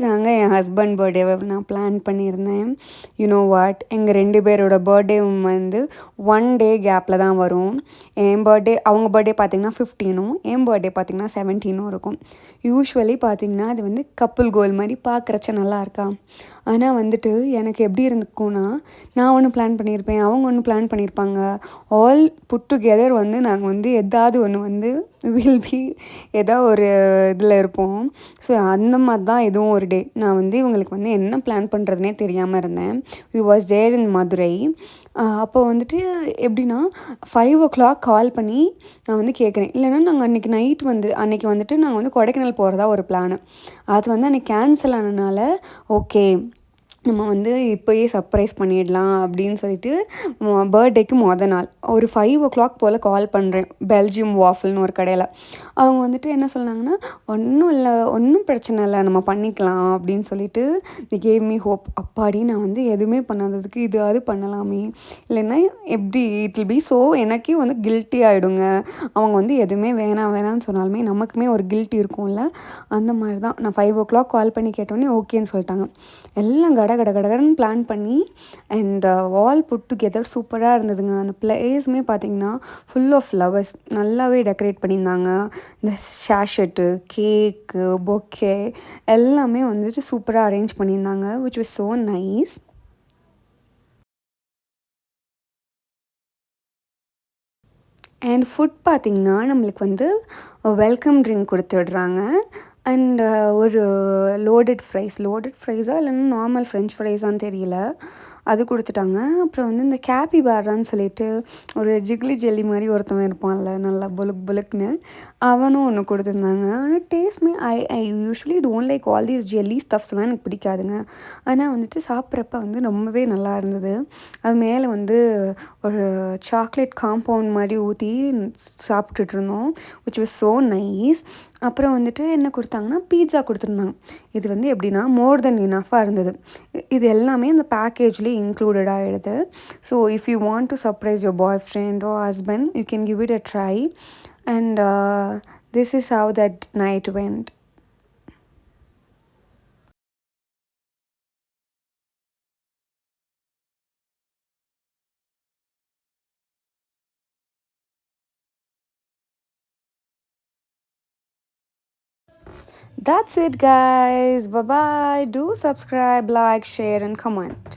தாங்க என் ஹஸ்பண்ட் பர்த்டேவை நான் பிளான் பண்ணியிருந்தேன். You know what? எங்கள் 2 பேரோட பர்த்டேவும் வந்து ஒன் டே கேப்பில் தான் வரும். என் பர்த்டே அவங்க பர்த்டே பார்த்திங்கன்னா 15ம் என் பர்த்டே பார்த்திங்கன்னா 17ம் இருக்கும். யூஸ்வலி பார்த்திங்கன்னா அது வந்து கப்புள் கோல் மாதிரி பார்க்குறச்ச நல்லா இருக்கா. ஆனால் வந்துட்டு எனக்கு எப்படி இருந்துக்கும்னா, நான் ஒன்று பிளான் பண்ணியிருப்பேன், அவங்க ஒன்று பிளான் பண்ணியிருப்பாங்க. ஆல் புட் டுகெதர் வந்து நாங்கள் வந்து எதாவது ஒன்று வந்து வில் பி ஏதோ ஒரு இதில் இருப்போம். ஸோ அந்த மாதிரி தான் இதுவும் ஒரு டே. நான் வந்து இவங்களுக்கு வந்து என்ன பிளான் பண்ணுறதுனே தெரியாமல் இருந்தேன். வி வாஸ் தேர் இன் மதுரை. அப்போ வந்துட்டு எப்படின்னா 5 o'clock கால் பண்ணி நான் வந்து கேட்குறேன். இல்லைன்னா நாங்கள் அன்றைக்கி வந்துட்டு நாங்கள் வந்து கொடைக்கானல் போகிறதா ஒரு பிளானு. அது வந்து அன்றைக்கி கேன்சல் ஆனதுனால ஓகே நம்ம வந்து இப்போயே சர்ப்ரைஸ் பண்ணிடலாம் அப்படின்னு சொல்லிட்டு பர்த்டேக்கு நாள் ஒரு 5 o'clock போல் கால் பண்ணுறேன். பெல்ஜியம் வாஃபிள்னு ஒரு கடையில். அவங்க வந்துட்டு என்ன சொன்னாங்கன்னா, ஒன்றும் இல்லை, ஒன்றும் பிரச்சனை இல்லை, நம்ம பண்ணிக்கலாம் அப்படின்னு சொல்லிட்டு தி கேவ் மீ ஹோப். அப்பாடி நான் வந்து எதுவுமே பண்ணாததுக்கு இதாவது பண்ணலாமே, இல்லைன்னா எப்படி இட் வில் பி ஸோ எனக்கே வந்து கில்ட்டி ஆகிடுங்க. அவங்க வந்து எதுவுமே வேணாம் வேணான்னு சொன்னாலுமே நமக்குமே ஒரு கில்ட்டி இருக்கும்ல. அந்த மாதிரி தான் நான் 5 o'clock கால் பண்ணி கேட்டோன்னே ஓகேன்னு சொல்லிட்டாங்க. எல்லாம் கடகடன்னு பிளான் பண்ணி அண்ட் ஆல் புட் டுகெதர் சூப்பராக இருந்ததுங்க. அந்த பிளேஸுமே பார்த்திங்கன்னா ஃபுல் ஆஃப் ஃப்ளவர்ஸ் நல்லாவே டெக்கரேட் பண்ணியிருந்தாங்க. இந்த ஷேஷட்டு, கேக்கு, பொக்கே எல்லாமே வந்துட்டு சூப்பராக அரேஞ்ச் பண்ணியிருந்தாங்க. Which was so nice. And food பார்த்திங்கன்னா நம்மளுக்கு வந்து வெல்கம் ட்ரிங்க் கொடுத்துடுறாங்க. அண்ட் ஒரு லோடட் ஃப்ரைஸா இல்லைன்னா நார்மல் ஃப்ரெஞ்ச் ஃப்ரைஸான்னு தெரியல, அது கொடுத்துட்டாங்க. அப்புறம் வந்து இந்த கேபிபாரான்னு சொல்லிட்டு ஒரு ஜிக்லி ஜெல்லி மாதிரி ஒருத்தவன் இருப்பான்ல, நல்லா புலுக்குன்னு, அவனும் ஒன்று கொடுத்துருந்தாங்க. ஆனால் டேஸ்ட்மே I usually don't like all these jelly ஸ்டஃப்ஸ்லாம் எனக்கு பிடிக்காதுங்க. ஆனால் வந்துட்டு சாப்பிட்றப்ப வந்து ரொம்பவே நல்லா இருந்தது. அது மேலே வந்து ஒரு சாக்லேட் காம்பவுண்ட் மாதிரி ஊற்றி சாப்பிட்டுட்டு இருந்தோம். Which was so nice. அப்புறம் வந்துட்டு என்ன கொடுத்தாங்கன்னா பீட்சா கொடுத்துருந்தாங்க. இது வந்து எப்படின்னா மோர் தென் இனஃபாக இருந்தது. இது எல்லாமே அந்த பேக்கேஜ்லேயே இன்க்ளூடட் ஆகிடுது. So if you want to surprise your bye friend or husband you can give it a try. And this is how that night went. That's it, guys. Bye bye. Do subscribe, like, share, and comment.